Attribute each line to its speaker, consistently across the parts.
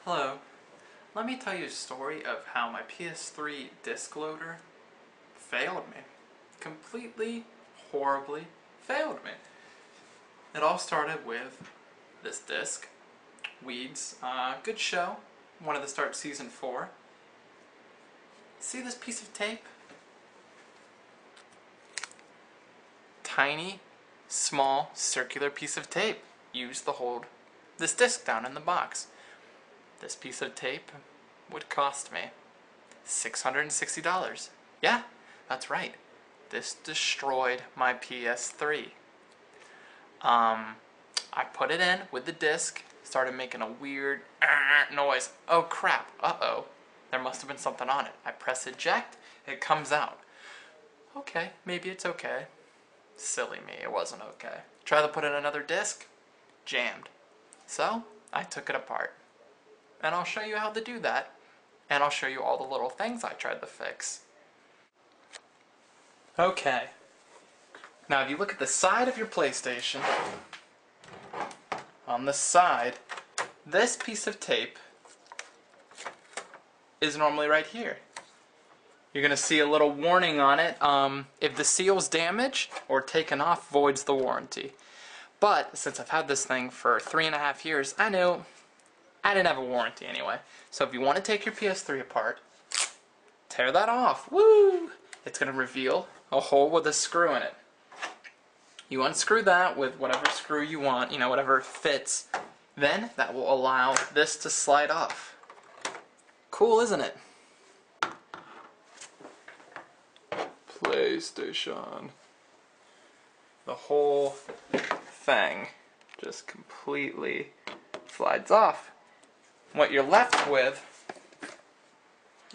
Speaker 1: Hello. Let me tell you a story of how my PS3 disc loader failed me. Completely, horribly failed me. It all started with this disc. Weeds. Good show. Wanted to start season 4. See this piece of tape? Tiny, small, circular piece of tape used to hold this disc down in the box. This piece of tape would cost me $660. Yeah, that's right. This destroyed my PS3. I put it in with the disc, started making a weird noise. Oh crap, uh-oh. There must have been something on it. I press eject, it comes out. Okay, maybe it's okay. Silly me, it wasn't okay. Try to put in another disc, jammed. So, I took it apart. And I'll show you how to do that. And I'll show you all the little things I tried to fix. Okay. Now if you look at the side of your PlayStation, on the side, this piece of tape is normally right here. You're going to see a little warning on it. If the seal's damaged or taken off, voids the warranty. But since I've had this thing for 3.5 years, I knew I didn't have a warranty anyway. So if you want to take your PS3 apart, tear that off. Woo! It's going to reveal a hole with a screw in it. You unscrew that with whatever screw you want, whatever fits. Then that will allow this to slide off. Cool, isn't it? PlayStation. The whole thing just completely slides off. What you're left with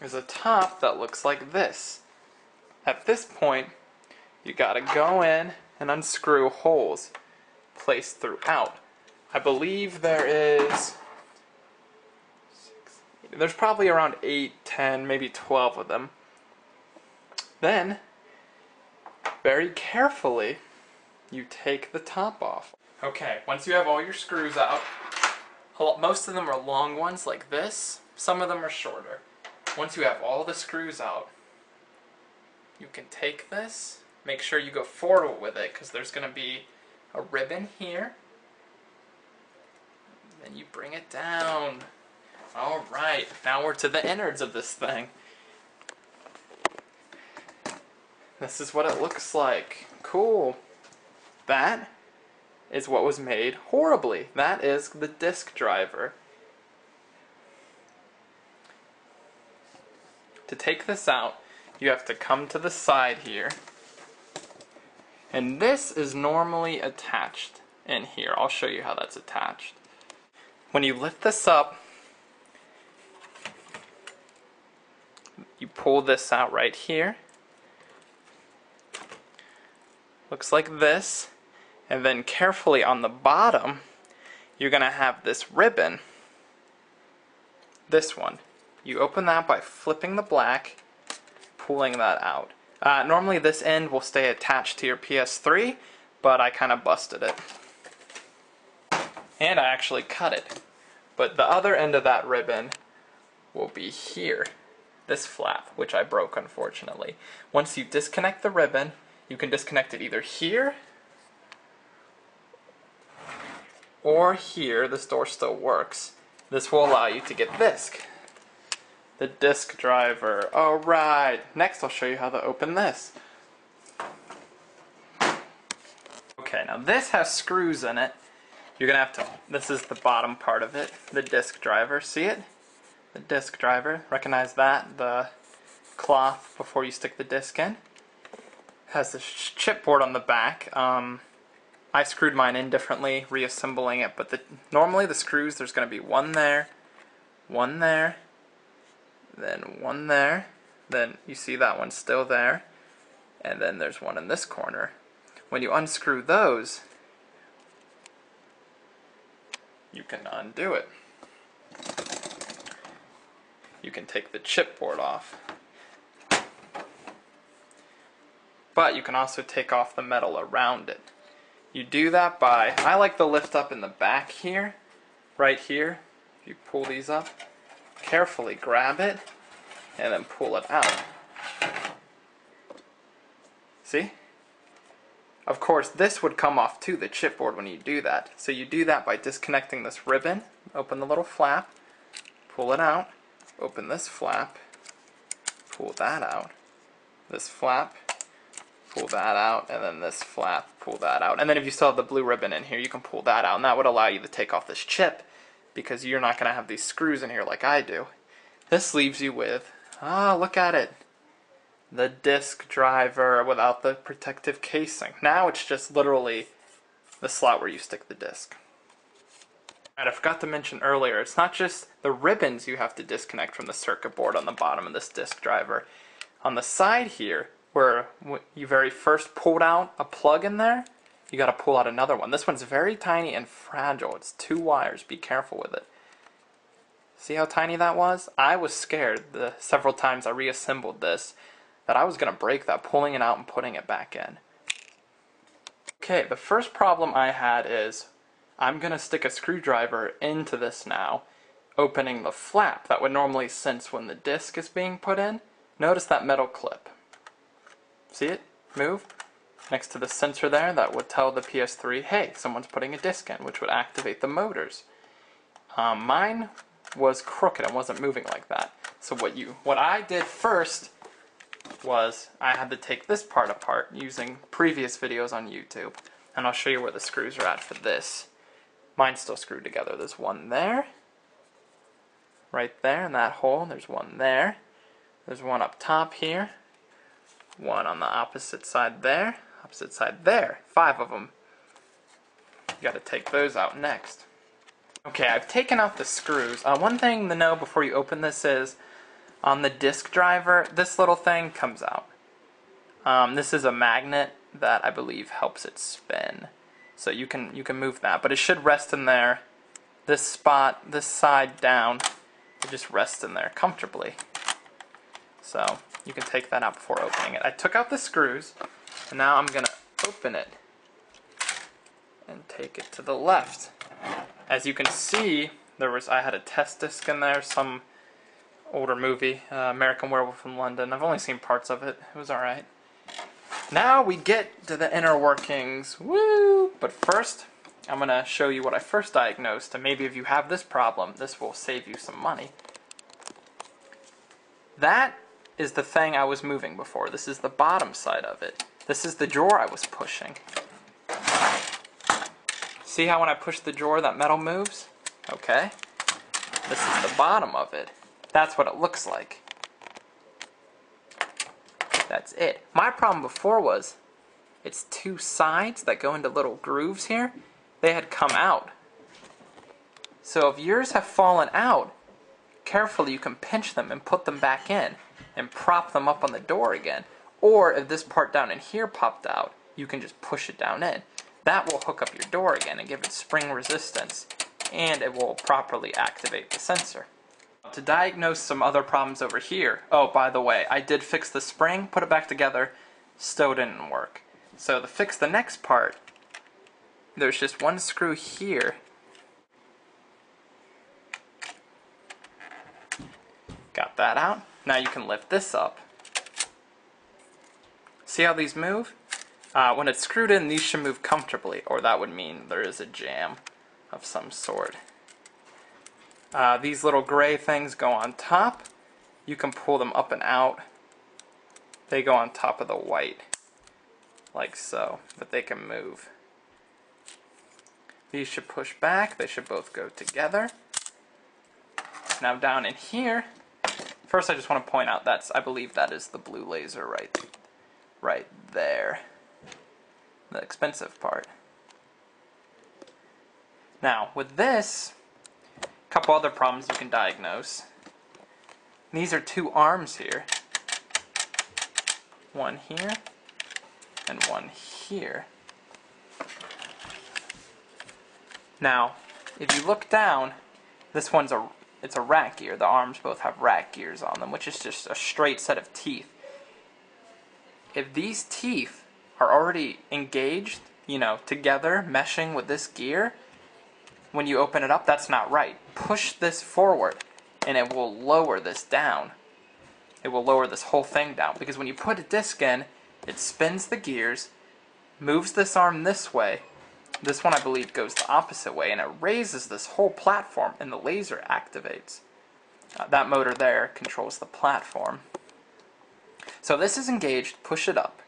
Speaker 1: is a top that looks like this. At this point, you gotta go in and unscrew holes placed throughout. I believe there's probably around 8, 10, maybe 12 of them. Then, very carefully, you take the top off. Okay, once you have all your screws out, most of them are long ones like this, some of them are shorter. Once you have all the screws out, you can take this, make sure you go forward with it because there's going to be a ribbon here. Then you bring it down. Alright, now we're to the innards of this thing. This is what it looks like. Cool. That is what was made horribly. That is the disk driver. To take this out, you have to come to the side here. And this is normally attached in here. I'll show you how that's attached. When you lift this up, you pull this out right here. Looks like this. And then carefully on the bottom, you're going to have this ribbon. This one. You open that by flipping the black, pulling that out. Normally this end will stay attached to your PS3, but I kind of busted it. And I actually cut it. But the other end of that ribbon will be here. This flap, which I broke unfortunately. Once you disconnect the ribbon, you can disconnect it either here or here. This door still works. This will allow you to get disc. The disc driver. Alright, next I'll show you how to open this. Okay, now this has screws in it. You're gonna have to, this is the bottom part of it, the disc driver. See it? The disc driver. Recognize that? The cloth before you stick the disc in. Has this chipboard on the back. I screwed mine in differently, reassembling it, but normally the screws, there's going to be one there, then one there, then you see that one still there, and then there's one in this corner. When you unscrew those, you can undo it. You can take the chipboard off. But you can also take off the metal around it. You do that by, I like to lift up in the back here, right here. You pull these up, carefully grab it, and then pull it out. See? Of course, this would come off too, the chipboard, when you do that. So you do that by disconnecting this ribbon, open the little flap, pull it out, open this flap, pull that out, this flap, pull that out, and then this flap, pull that out. And then if you still have the blue ribbon in here, you can pull that out, and that would allow you to take off this chip, because you're not going to have these screws in here like I do. This leaves you with, look at it, the disc driver without the protective casing. Now it's just literally the slot where you stick the disc. And I forgot to mention earlier, it's not just the ribbons you have to disconnect from the circuit board on the bottom of this disc driver. On the side here, where you very first pulled out a plug in there, you got to pull out another one. This one's very tiny and fragile. It's 2 wires. Be careful with it. See how tiny that was? I was scared the several times I reassembled this that I was going to break that, pulling it out and putting it back in. Okay, the first problem I had is I'm going to stick a screwdriver into this now, opening the flap that would normally sense when the disc is being put in. Notice that metal clip. See it? Move? Next to the sensor there, that would tell the PS3, hey, someone's putting a disc in, which would activate the motors. Mine was crooked and wasn't moving like that. So what I did first was I had to take this part apart using previous videos on YouTube, and I'll show you where the screws are at for this. Mine's still screwed together. There's one there, right there in that hole. There's one there. There's one up top here. One on the opposite side there. Opposite side there. 5 of them. You got to take those out next. Okay, I've taken out the screws. One thing to know before you open this is on the disc driver, this little thing comes out. This is a magnet that I believe helps it spin. So you can move that, but it should rest in there. This spot, this side down, it just rests in there comfortably. So you can take that out before opening it. I took out the screws, and now I'm gonna open it and take it to the left. As you can see, I had a test disc in there, some older movie, American Werewolf in London. I've only seen parts of it. It was alright. Now we get to the inner workings. Woo! But first, I'm going to show you what I first diagnosed, and maybe if you have this problem, this will save you some money. That is the thing I was moving before. This is the bottom side of it. This is the drawer I was pushing. See how when I push the drawer that metal moves? Okay. This is the bottom of it. That's what it looks like. That's it. My problem before was its 2 sides that go into little grooves here, they had come out. So if yours have fallen out, carefully you can pinch them and put them back in and prop them up on the door again. Or if this part down in here popped out, you can just push it down in. That will hook up your door again and give it spring resistance, and it will properly activate the sensor. To diagnose some other problems over here, oh, by the way, I did fix the spring, put it back together, still didn't work. So to fix the next part, there's just one screw here. Got that out. Now you can lift this up. See how these move? When it's screwed in, these should move comfortably, or that would mean there is a jam of some sort. These little gray things go on top. You can pull them up and out. They go on top of the white, like so, but they can move. These should push back. They should both go together. Now down in here, first I just want to point out I believe that is the blue laser right there. The expensive part. Now, with this, a couple other problems you can diagnose. These are 2 arms here. One here, and one here. Now, if you look down, this one's it's a rat gear. The arms both have rat gears on them, which is just a straight set of teeth. If these teeth are already engaged, together, meshing with this gear, when you open it up, that's not right. push this forward, and it will lower this down. It will lower this whole thing down, because when you put a disc in, it spins the gears, moves this arm this way. This one, I believe, goes the opposite way, and it raises this whole platform, and the laser activates. That motor there controls the platform. So if this is engaged, push it up.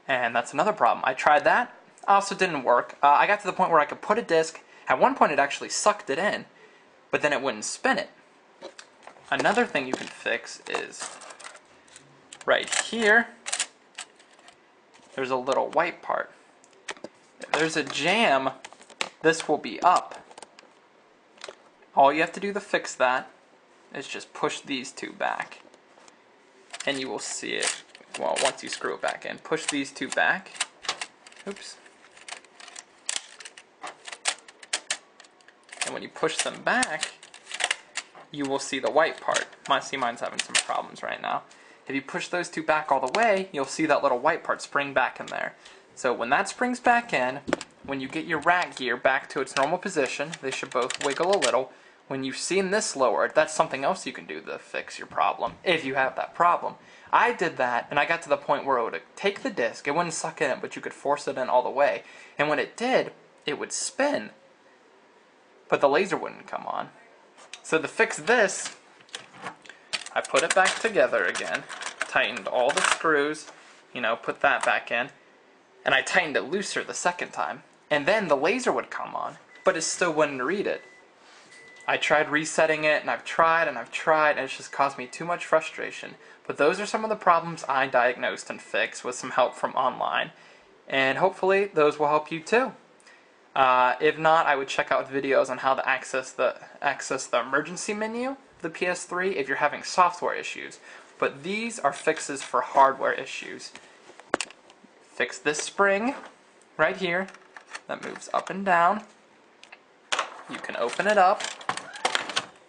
Speaker 1: And that's another problem. I tried that. Also didn't work. I got to the point where I could put a disc. At one point it actually sucked it in, but then it wouldn't spin it. Another thing you can fix is right here, there's a little white part. If there's a jam, this will be up. All you have to do to fix that is just push these two back. And you will see it, well, once you screw it back in. Push these two back. Oops. And when you push them back, you will see the white part. Mine's having some problems right now. If you push those two back all the way, you'll see that little white part spring back in there. So when that springs back in, when you get your rack gear back to its normal position, they should both wiggle a little. When you've seen this lowered, that's something else you can do to fix your problem, if you have that problem. I did that, and I got to the point where it would take the disc, it wouldn't suck in, but you could force it in all the way. And when it did, it would spin, but the laser wouldn't come on. So to fix this, I put it back together again, tightened all the screws, put that back in, and I tightened it looser the second time. And then the laser would come on, but it still wouldn't read it. I tried resetting it, and I've tried, and it's just caused me too much frustration. But those are some of the problems I diagnosed and fixed with some help from online. And hopefully those will help you too. If not, I would check out videos on how to access the emergency menu of the PS3 if you're having software issues. But these are fixes for hardware issues. Fix this spring right here that moves up and down. You can open it up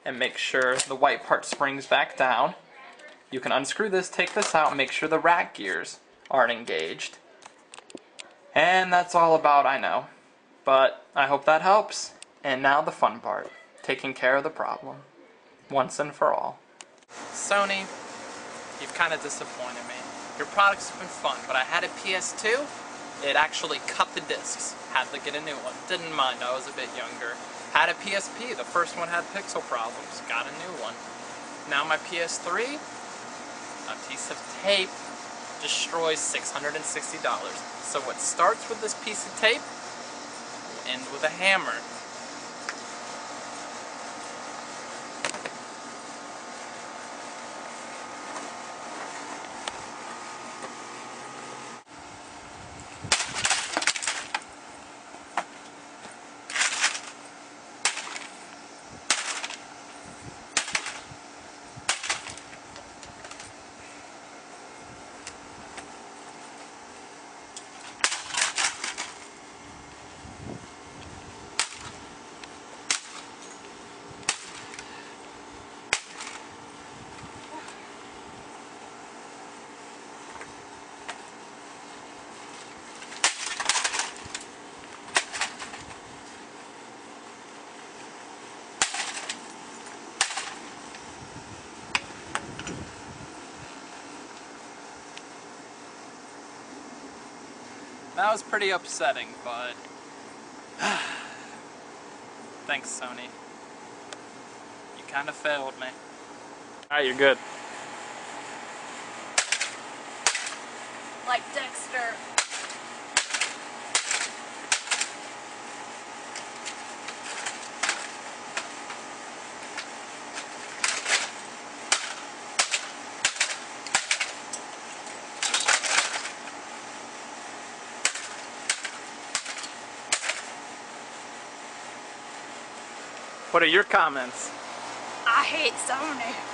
Speaker 1: and make sure the white part springs back down. You can unscrew this, take this out, and make sure the rack gears aren't engaged. And that's all about, I know. But I hope that helps. And now the fun part, taking care of the problem, once and for all. Sony, you've kind of disappointed me. Your products have been fun, but I had a PS2, it actually cut the discs. Had to get a new one. Didn't mind, I was a bit younger. Had a PSP, the first one had pixel problems. Got a new one. Now my PS3, a piece of tape destroys $660. So what starts with this piece of tape will end with a hammer. That was pretty upsetting, but thanks, Sony. You kind of failed me. Alright, you're good.
Speaker 2: Like Dexter.
Speaker 1: What are your comments?
Speaker 2: I hate Sony.